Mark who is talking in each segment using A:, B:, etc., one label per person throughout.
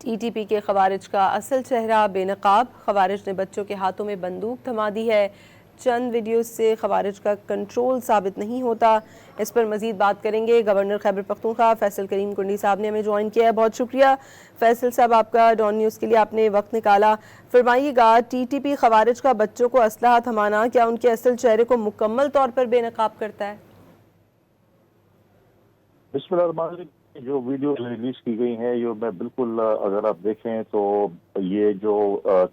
A: T T P کے خوارج کا اصل چہرہ بے نقاب، خوارج نے بچوں کے ہاتھوں میں بندوق تھما دی ہے۔ چند ویڈیوز سے خوارج کا کنٹرول ثابت نہیں ہوتا۔ اس پر مزید بات کریں گے۔ گورنر خیبر پختونخوا فیصل کریم کنڈی صاحب نے ہمیں جوائن کیا ہے، بہت شکریہ فیصل صاحب آپ کا ڈان نیوز کے لیے، آپ نے وقت نکالا۔ فرمائیے گا، ٹی ٹی پی خوارج کا بچوں کو اسلحہ تھمانا کیا ان کے اصل چہرے کو مکمل طور پر بے نقاب کرتا ہے؟
B: بسم اللہ الرحمن الرحیم۔ جو ویڈیو ریلیز کی گئی ہیں یہ میں بالکل اگر آپ دیکھیں تو یہ جو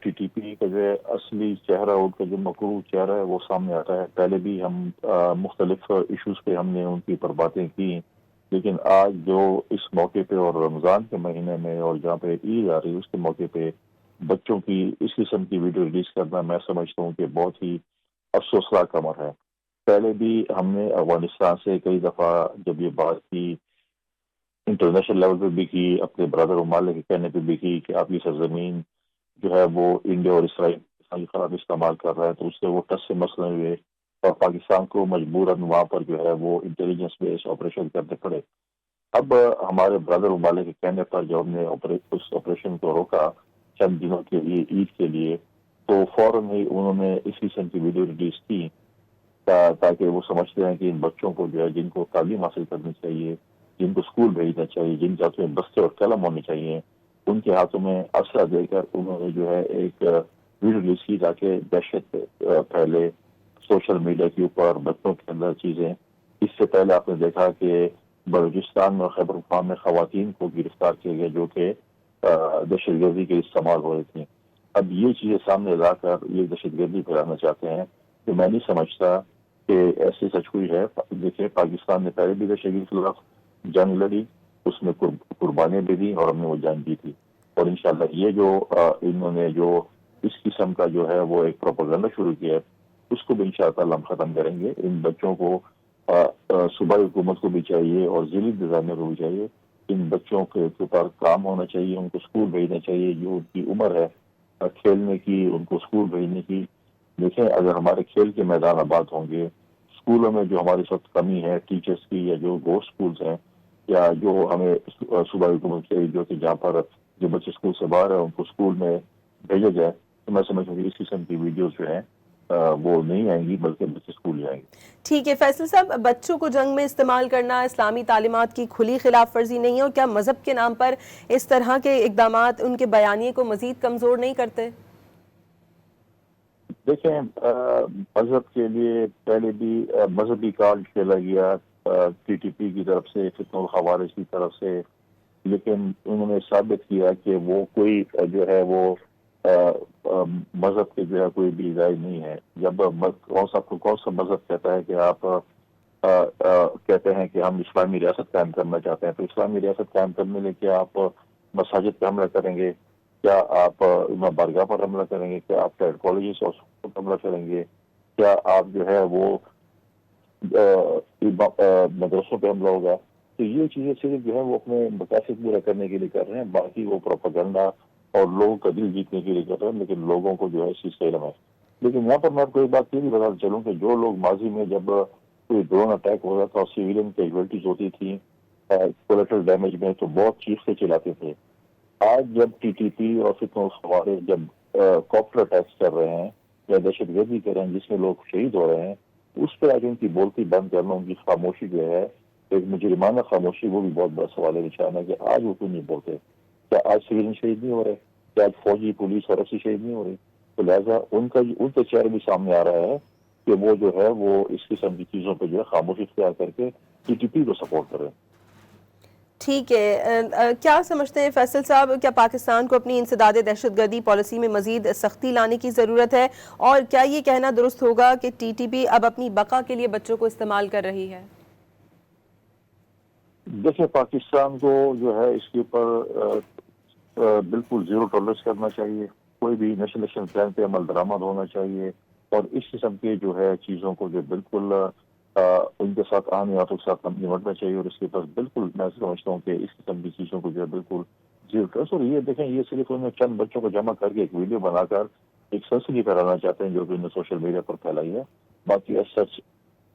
B: ٹی ٹی پی کا جو اصلی چہرہ ان کا جو مکروہ چہرہ ہے وہ سامنے آتا ہے۔ پہلے بھی ہم مختلف ایشوز پہ ہم نے ان کی پر باتیں کی، لیکن آج جو اس موقع پہ اور رمضان کے مہینے میں اور جہاں پہ عید آ رہی ہے اس کے موقع پہ بچوں کی اس قسم کی ویڈیو ریلیز کرنا میں سمجھتا ہوں کہ بہت ہی افسوسناک امر ہے۔ پہلے بھی ہم نے افغانستان سے کئی دفعہ جب یہ بات کی، انٹرنیشنل لیول پہ بھی کی، اپنے برادر ممالک کے کہنے پہ بھی کی کہ آپ کی سرزمین جو ہے وہ انڈیا اور اسرائیل کی خلاف استعمال کر رہا ہے، تو اس سے وہ ٹس سے مسئلے ہوئے اور پاکستان کو مجبوراً وہاں پر جو ہے وہ انٹیلیجنس بیس آپریشن کرنے پڑے۔ اب ہمارے برادر ممالک کے کہنے پر جب ہم نے اس آپریشن کو روکا چند دنوں کے لیے عید کے لیے، تو فوراً ہی انہوں نے اس قسم کی ویڈیو ریلیز کی تاکہ وہ سمجھتے ہیں کہ ان بچوں کو جو ہے جن کو تعلیم حاصل کرنی چاہیے، جن کو اسکول بھیجنا چاہیے، جن کے ہاتھوں میں بستے اور قلم ہونے چاہیے، ان کے ہاتھوں میں اسلحہ دے کر انہوں نے جو ہے ایک ویڈیو ریلیز کی تاکہ دہشت پھیلے سوشل میڈیا کے اوپر بچوں کے اندر چیزیں۔ اس سے پہلے آپ نے دیکھا کہ بلوچستان اور خیبر پختونخوا میں خواتین کو گرفتار کیے گئے جو کہ دہشت گردی کے استعمال ہو رہی تھیں۔ اب یہ چیزیں سامنے لا کر یہ دہشت گردی پھیلانا چاہتے ہیں، تو میں نہیں سمجھتا کہ ایسی سچ ہوئی ہے۔ دیکھیں، پاکستان نے پہلے بھی دہشت گردی کے خلاف جنگ لڑی، اس میں قربانیاں بھی دی اور ہم نے وہ جنگ جیتی، اور انشاءاللہ یہ جو انہوں نے جو اس قسم کا جو ہے وہ ایک پروپیگنڈا شروع کیا ہے اس کو بھی انشاءاللہ ہم ختم کریں گے۔ ان بچوں کو صوبائی حکومت کو بھی چاہیے اور ضلعی انتظامیہ کو بھی چاہیے، ان بچوں کے اوپر کام ہونا چاہیے، ان کو اسکول بھیجنا چاہیے، جو ان کی عمر ہے کھیلنے کی ان کو اسکول بھیجنے کی۔ دیکھیں، اگر ہمارے کھیل کے میدان آباد ہوں گے، اسکولوں میں جو ہماری سخت کمی ہے ٹیچرز کی، یا جو گوسٹ اسکولز ہیں، یا جو ہمیں صوبائی حکومت چاہیے جو کہ جہاں پر جو بچے اسکول سے باہر ہیں ان کو اسکول میں بھیجا جائے، تو میں سمجھ ہوں کہ اس قسم کی ویڈیوز جو ہیں وہ نہیں آئیں گی، بلکہ بچے اسکول جائیں گے۔
A: ٹھیک ہے فیصل صاحب، بچوں کو جنگ میں استعمال کرنا اسلامی تعلیمات کی کھلی خلاف ورزی نہیں ہے، اور کیا مذہب کے نام پر اس طرح کے اقدامات ان کے بیانیے کو مزید کمزور نہیں کرتے؟
B: دیکھیں، مذہب کے لیے پہلے بھی مذہبی کارڈ کھیلا گیا ٹی ٹی پی کی طرف سے، فتنہ الخوارج کی طرف سے، لیکن انہوں نے ثابت کیا کہ وہ کوئی جو ہے وہ مذہب کے جو ہے کوئی بھی رائے نہیں ہے۔ جب کون سا مذہب کہتا ہے کہ آپ کہتے ہیں کہ ہم اسلامی ریاست قائم کرنا چاہتے ہیں، تو اسلامی ریاست قائم کرنے لے کے آپ مساجد پہ حملہ کریں گے؟ کیا آپ بارگاہ پر حملہ کریں گے؟ کیا آپ کالجز اور اسکول پر حملہ کریں گے؟ کیا آپ جو ہے وہ مدرسوں پہ حملہ ہوگا؟ تو یہ چیزیں صرف جو ہے وہ اپنے مقاصد پورا کرنے کے لیے کر رہے ہیں، باقی وہ پروپیگنڈا اور لوگوں کا دل جیتنے کے لیے کر رہے ہیں، لیکن لوگوں کو جو ہے اس چیز کا علم ہے۔ لیکن یہاں پر میں آپ کو ایک بات یہ بھی بتانا چلوں کہ جو لوگ ماضی میں جب کوئی ڈرون اٹیک ہو رہا تھا اور سویلین کیجویلٹیز ہوتی تھیں کولیٹرل ڈیمیج میں، تو بہت چیختے چلاتے تھے۔ آج جب ٹی ٹی پی اور فتنہ الخوارج جب کاپٹر اٹیکس کر رہے ہیں یا دہشت گردی کر رہے ہیں جس میں لوگ شہید ہو رہے ہیں، اس پہ آج ان کی بولتی بند کرنا، ان کی خاموشی جو ہے ایک مجرمانہ خاموشی، وہ بھی بہت بڑا سوال ہے نشان ہے کہ آج وہ کیوں نہیں بولتے۔ کیا آج سویلین شہید نہیں ہو رہے؟ کیا آج فوجی پولیس اور ایسی شہید نہیں ہو رہی؟ تو لہٰذا ان کا چہرہ بھی سامنے آ رہا ہے کہ وہ جو ہے وہ اس قسم کی چیزوں پہ جو ہے خاموشی اختیار کر کے ٹی ٹی پی کو سپورٹ کریں۔
A: ٹھیک ہے، کیا سمجھتے ہیں فیصل صاحب، کیا پاکستان کو اپنی انسداد دہشت گردی پالیسی میں مزید سختی لانے کی ضرورت ہے، اور کیا یہ کہنا درست ہوگا کہ ٹی ٹی پی اب اپنی بقا کے لیے بچوں کو استعمال کر رہی ہے؟
B: دیکھیں، پاکستان کو جو ہے اس کے اوپر بالکل زیرو ٹالرنس کرنا چاہیے، کوئی بھی نیشنل ایکشن پلان پہ عمل درآمد ہونا چاہیے، اور اس قسم کے جو ہے چیزوں کو جو بالکل ان کے ساتھ عام ہاتھوں کے ساتھ نمٹنا چاہیے، اور اس کے پاس بالکل میں سمجھتا ہوں کہ اس قسم کی چیزوں کو جو ہے بالکل زیرو ٹالرنس۔ اور یہ دیکھیں، یہ صرف انہوں نے چند بچوں کو جمع کر کے ایک ویڈیو بنا کر ایک سنسنی پھیلانا چاہتے ہیں جو کہ انہوں نے سوشل میڈیا پر پھیلائی ہے۔ باقی ایز سچ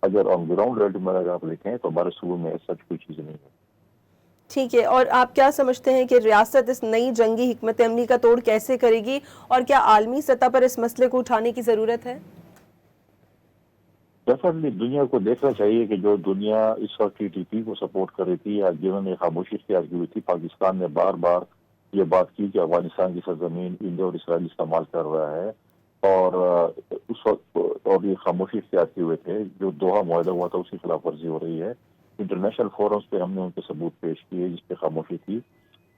B: اگر آن گراؤنڈ ریٹ میں اگر آپ دیکھیں تو ہمارے صوبے میں ایز سچ کوئی چیز نہیں ہے۔
A: ٹھیک ہے، اور آپ کیا سمجھتے ہیں کہ ریاست اس نئی جنگی حکمت عملی کا توڑ کیسے کرے گی، اور کیا عالمی سطح پر اس مسئلے کو اٹھانے کی ضرورت ہے؟
B: ڈیفینیٹلی دنیا کو دیکھنا چاہیے کہ جو دنیا اس وقت ٹی ٹی پی کو سپورٹ کر رہی تھی یا جنہوں نے خاموشی اختیار کی ہوئی تھی، پاکستان نے بار بار یہ بات کی کہ افغانستان کی سرزمین انڈیا اور اسرائیل استعمال کر رہا ہے، اور اس وقت اور یہ خاموشی اختیار کیے ہوئے تھے. جو دوحہ معاہدہ ہوا تھا اس کی خلاف ورزی ہو رہی ہے. انٹرنیشنل فورمز پہ ہم نے ان کے ثبوت پیش کیے جس پہ خاموشی تھی.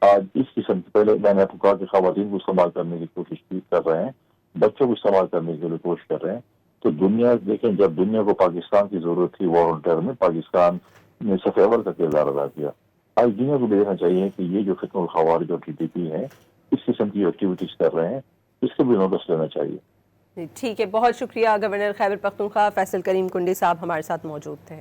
B: آج اس قسم کی، پہلے میں نے آپ کو کہا کہ خواتین کو استعمال کرنے کی کوشش کر رہے ہیں، بچوں کو استعمال کرنے کے لیے کوشش کر رہے ہیں. تو دنیا دیکھیں، جب دنیا کو پاکستان کی ضرورت تھی وار آن ٹیرر میں، پاکستان نے صف اول کا کردار ادا کیا. آج دنیا کو دیکھنا چاہیے کہ یہ جو فتنہ الخوارج اور ٹی ٹی پی ہے اس قسم کی ایکٹیویٹیز کر رہے ہیں، اس کو بھی نوٹس لینا چاہیے.
A: ٹھیک ہے، بہت شکریہ. گورنر خیبر پختونخوا فیصل کریم کنڈی صاحب ہمارے ساتھ موجود تھے.